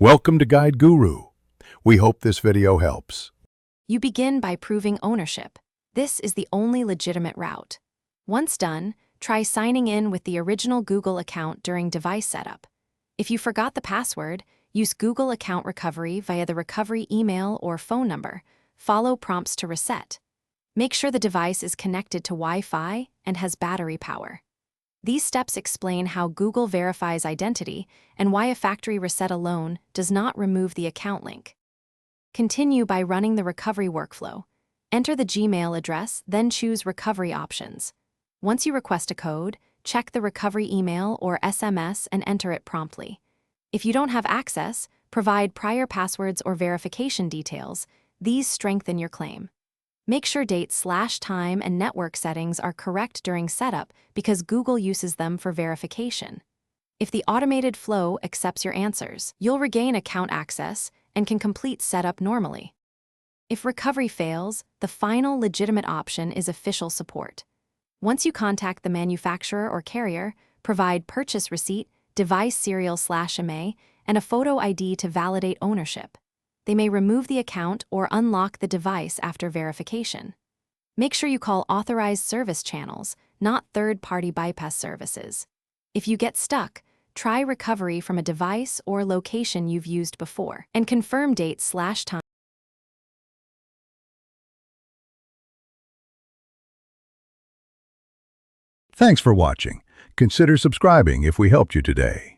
Welcome to Guide Guru. We hope this video helps. You begin by proving ownership. This is the only legitimate route. Once done, try signing in with the original Google account during device setup. If you forgot the password, use Google account recovery via the recovery email or phone number. Follow prompts to reset. Make sure the device is connected to Wi-Fi and has battery power. These steps explain how Google verifies identity and why a factory reset alone does not remove the account link. Continue by running the recovery workflow. Enter the Gmail address, then choose Recovery Options. Once you request a code, check the recovery email or SMS and enter it promptly. If you don't have access, provide prior passwords or verification details. These strengthen your claim. Make sure date/time and network settings are correct during setup because Google uses them for verification. If the automated flow accepts your answers, you'll regain account access and can complete setup normally. If recovery fails, the final legitimate option is official support. Once you contact the manufacturer or carrier, provide purchase receipt, device serial/MA, and a photo ID to validate ownership. They may remove the account or unlock the device after verification. Make sure you call authorized service channels, not third-party bypass services. If you get stuck, try recovery from a device or location you've used before, and confirm date/time. Thanks for watching. Consider subscribing if we helped you today.